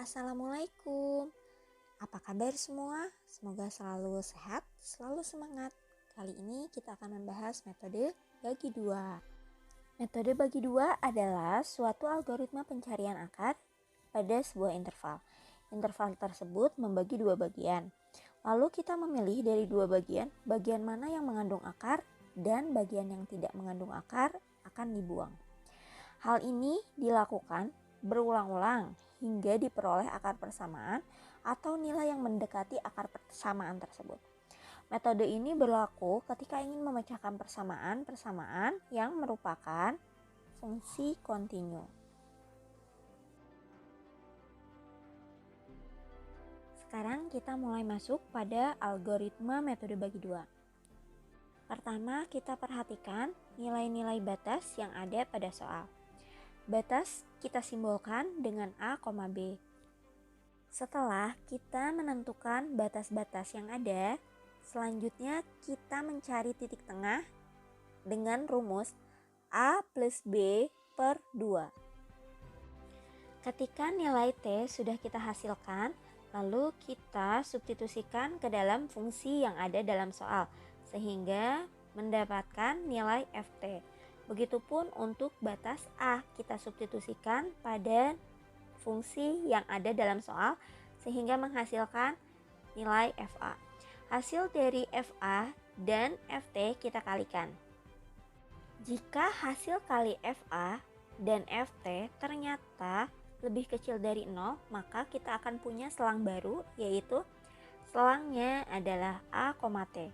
Assalamualaikum. Apa kabar semua? Semoga selalu sehat, selalu semangat. Kali ini kita akan membahas metode bagi dua. Metode bagi dua adalah suatu algoritma pencarian akar pada sebuah interval. Interval tersebut membagi dua bagian. Lalu kita memilih dari dua bagian mana yang mengandung akar dan bagian yang tidak mengandung akar akan dibuang. Hal ini dilakukan berulang-ulang hingga diperoleh akar persamaan atau nilai yang mendekati akar persamaan tersebut. Metode ini berlaku ketika ingin memecahkan persamaan yang merupakan fungsi kontinu. Sekarang kita mulai masuk pada algoritma metode bagi dua. Pertama, kita perhatikan nilai-nilai batas yang ada pada soal. Batas kita simbolkan dengan A, B. Setelah kita menentukan batas-batas yang ada, selanjutnya kita mencari titik tengah dengan rumus A plus B per 2. Ketika nilai T sudah kita hasilkan, lalu kita substitusikan ke dalam fungsi yang ada dalam soal, sehingga mendapatkan nilai Ft. Begitupun untuk batas A, kita substitusikan pada fungsi yang ada dalam soal sehingga menghasilkan nilai FA. Hasil dari FA dan FT kita kalikan. Jika hasil kali FA dan FT ternyata lebih kecil dari 0, maka kita akan punya selang baru, yaitu selangnya adalah A, T.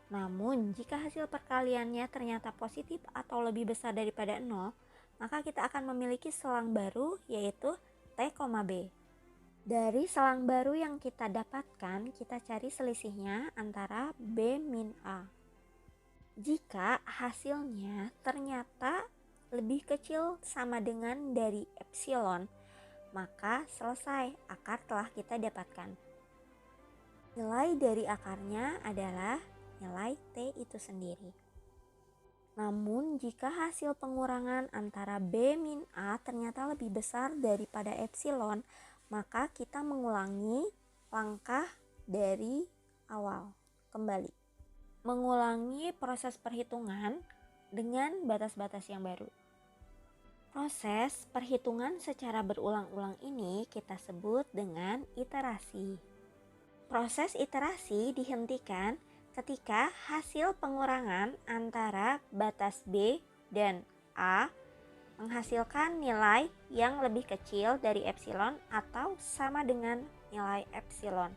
Namun, jika hasil perkaliannya ternyata positif atau lebih besar daripada 0, maka kita akan memiliki selang baru yaitu T, B. Dari selang baru yang kita dapatkan, kita cari selisihnya antara B min A. Jika hasilnya ternyata lebih kecil sama dengan dari epsilon, maka selesai, akar telah kita dapatkan. Nilai dari akarnya adalah nilai T itu sendiri. Namun jika hasil pengurangan antara B min A ternyata lebih besar daripada epsilon, maka kita mengulangi langkah dari awal kembali. Mengulangi proses perhitungan dengan batas-batas yang baru. Proses perhitungan secara berulang-ulang ini kita sebut dengan iterasi. Proses iterasi dihentikan ketika hasil pengurangan antara batas B dan A menghasilkan nilai yang lebih kecil dari epsilon atau sama dengan nilai epsilon.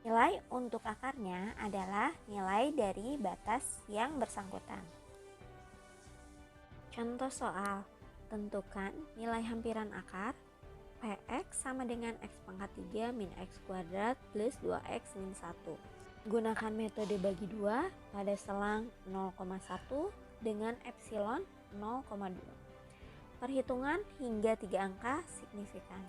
Nilai untuk akarnya adalah nilai dari batas yang bersangkutan. Contoh soal, tentukan nilai hampiran akar Px sama dengan x pangkat 3 min x kuadrat plus 2x min 1. Gunakan metode bagi dua pada selang 0,1 dengan epsilon 0,2. Perhitungan hingga 3 angka signifikan.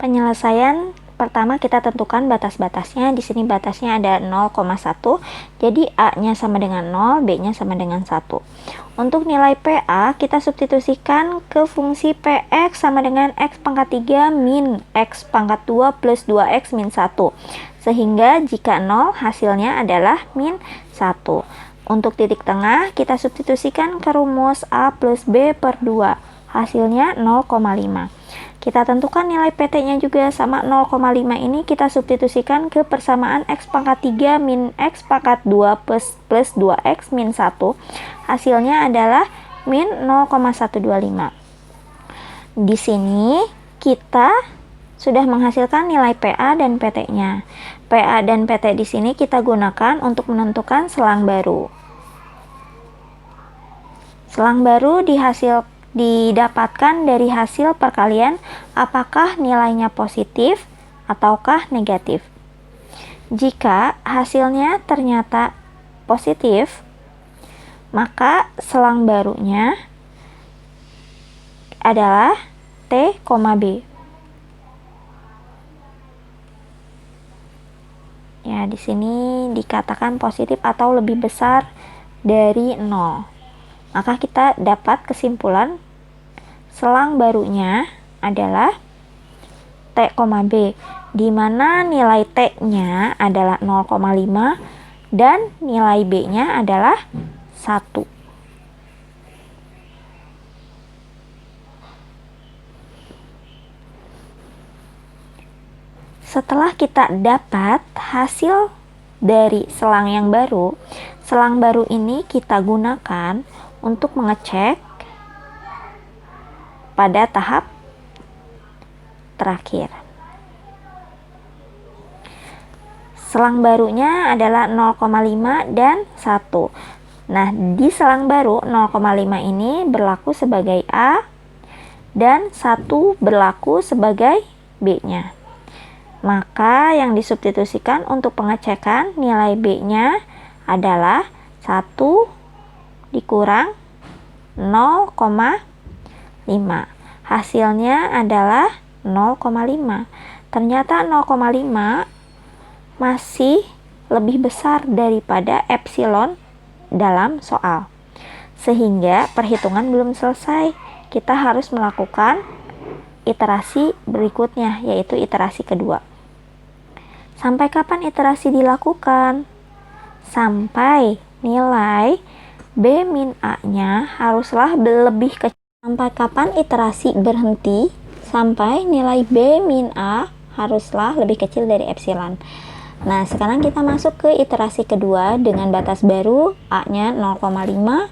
Penyelesaian pertama kita tentukan batas-batasnya. Di sini batasnya ada 0,1. Jadi A-nya sama dengan 0, B-nya sama dengan 1. Untuk nilai PA kita substitusikan ke fungsi PX sama dengan X pangkat 3 min X pangkat 2 plus 2X min 1. Sehingga jika 0 hasilnya adalah min 1. Untuk titik tengah kita substitusikan ke rumus A plus B per 2. Hasilnya 0,5. Kita tentukan nilai PT-nya juga sama 0,5 ini kita substitusikan ke persamaan X pangkat 3 min X pangkat 2 plus 2X min 1. Hasilnya adalah min 0,125. Di sini kita sudah menghasilkan nilai PA dan PT-nya. PA dan PT di sini kita gunakan untuk menentukan selang baru. Selang baru didapatkan dari hasil perkalian apakah nilainya positif ataukah negatif. Jika hasilnya ternyata positif, maka selang barunya adalah T, B. Ya, di sini dikatakan positif atau lebih besar dari 0. Maka kita dapat kesimpulan selang barunya adalah T, B, di mana nilai T-nya adalah 0,5 dan nilai B-nya adalah 1. Setelah kita dapat hasil dari selang yang baru, selang baru ini kita gunakan untuk mengecek pada tahap terakhir. Selang barunya adalah 0,5 dan 1. Nah, di selang baru 0,5 ini berlaku sebagai A dan 1 berlaku sebagai B-nya. Maka yang disubstitusikan untuk pengecekan nilai B-nya adalah 1 dikurang 0,5. Hasilnya adalah 0,5. Ternyata 0,5 masih lebih besar daripada epsilon dalam soal. Sehingga perhitungan belum selesai. Kita harus melakukan iterasi berikutnya, yaitu iterasi kedua. Sampai kapan iterasi dilakukan? Sampai nilai B min A-nya haruslah lebih kecil. Sampai kapan iterasi berhenti? Sampai nilai B min A haruslah lebih kecil dari epsilon. Nah, sekarang kita masuk ke iterasi kedua dengan batas baru, A-nya 0,5,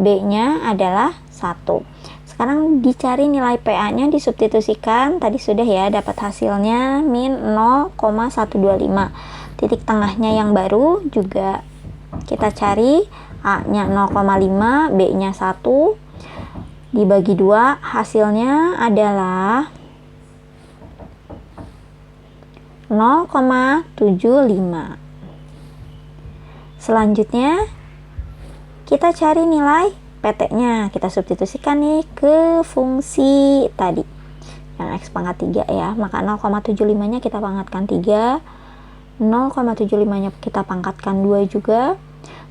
B-nya adalah 1. Sekarang dicari nilai PA-nya, disubstitusikan. Tadi sudah ya, dapat hasilnya min 0,125. Titik tengahnya yang baru juga kita cari, A-nya 0,5, B-nya 1. Dibagi 2, hasilnya adalah 0,75. Selanjutnya kita cari nilai PT-nya. Kita substitusikan nih ke fungsi tadi yang X pangkat 3 ya. Maka 0,75 nya kita pangkatkan 3, 0,75 nya kita pangkatkan 2 juga.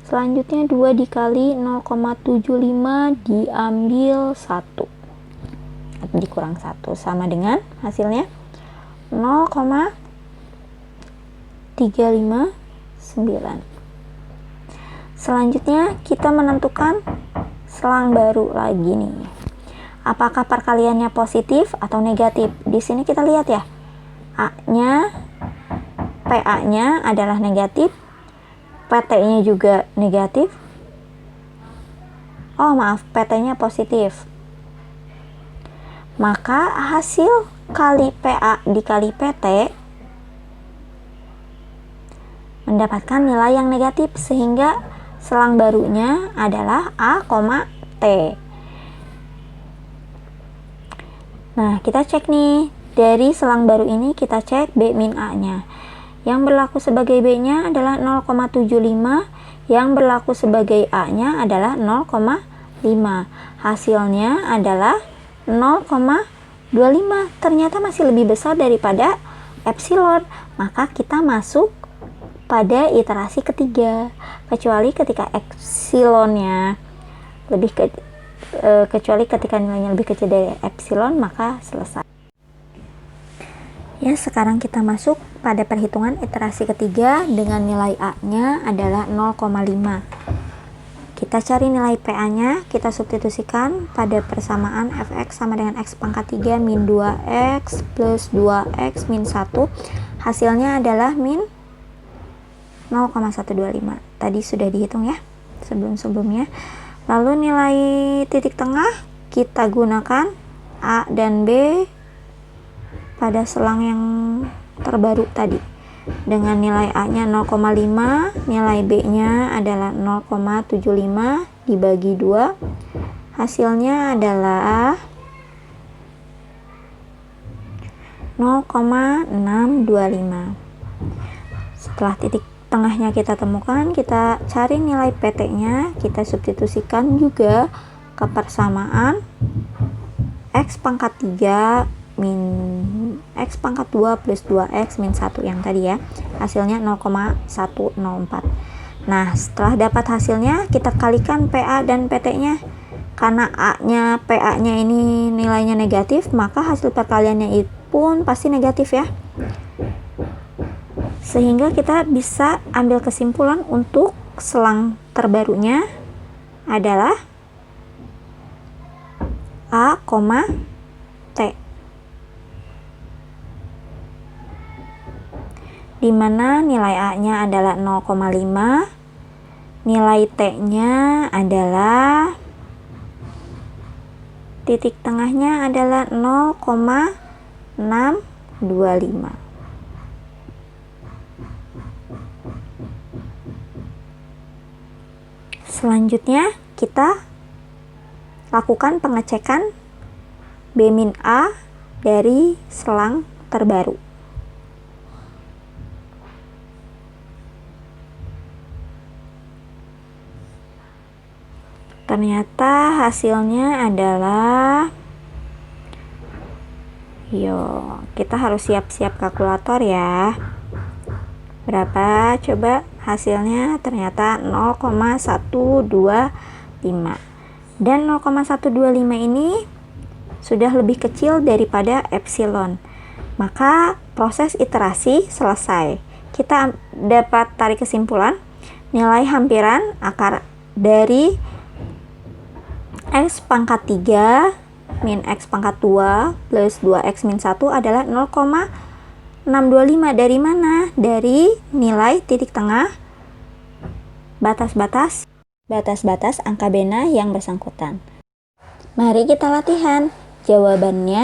Selanjutnya 2 dikali 0,75 diambil 1 dikurang 1 sama dengan hasilnya 0,359. Selanjutnya kita menentukan selang baru lagi nih. Apakah perkaliannya positif atau negatif? Di sini kita lihat ya. A-nya, PA-nya adalah negatif. PT-nya juga negatif. Oh, maaf, PT-nya positif. Maka hasil kali PA dikali PT mendapatkan nilai yang negatif, sehingga selang barunya adalah A, T. Nah, kita cek nih. Dari selang baru ini kita cek B min A-nya. Yang berlaku sebagai B-nya adalah 0,75. Yang berlaku sebagai A-nya adalah 0,5. Hasilnya adalah 0,25. Ternyata masih lebih besar daripada epsilon. Maka kita masuk pada iterasi ketiga, kecuali ketika epsilonnya lebih kecuali ketika nilainya lebih kecil dari epsilon, maka selesai. Ya, sekarang kita masuk pada perhitungan iterasi ketiga dengan nilai A-nya adalah 0,5. Kita cari nilai PA-nya, kita substitusikan pada persamaan fx sama dengan x pangkat 3 min 2x plus 2x min 1. Hasilnya adalah min 0,125. Tadi sudah dihitung ya sebelum-sebelumnya. Lalu nilai titik tengah kita gunakan A dan B pada selang yang terbaru tadi. Dengan nilai A-nya 0,5, nilai B-nya adalah 0,75 dibagi 2. Hasilnya adalah 0,625. Setelah titik tengahnya kita temukan, kita cari nilai PT-nya, kita substitusikan juga ke persamaan X pangkat 3 min X pangkat 2 plus 2X min 1 yang tadi ya. Hasilnya 0,104. Nah, setelah dapat hasilnya, kita kalikan PA dan PT-nya. Karena PA-nya ini nilainya negatif, maka hasil perkaliannya pun pasti negatif ya. Sehingga kita bisa ambil kesimpulan untuk selang terbarunya adalah A, T. Di mana nilai A-nya adalah 0,5, nilai T-nya adalah titik tengahnya adalah 0,625. Selanjutnya kita lakukan pengecekan B-A dari selang terbaru. Ternyata hasilnya adalah, kita harus siap-siap kalkulator ya. Berapa coba hasilnya? Ternyata 0,125. Dan 0,125 ini sudah lebih kecil daripada epsilon. Maka proses iterasi selesai. Kita dapat tarik kesimpulan nilai hampiran akar dari X pangkat 3 min X pangkat 2 plus 2X min 1 adalah 0,625. Dari mana? Dari nilai titik tengah batas-batas angka bena yang bersangkutan. Mari kita latihan. Jawabannya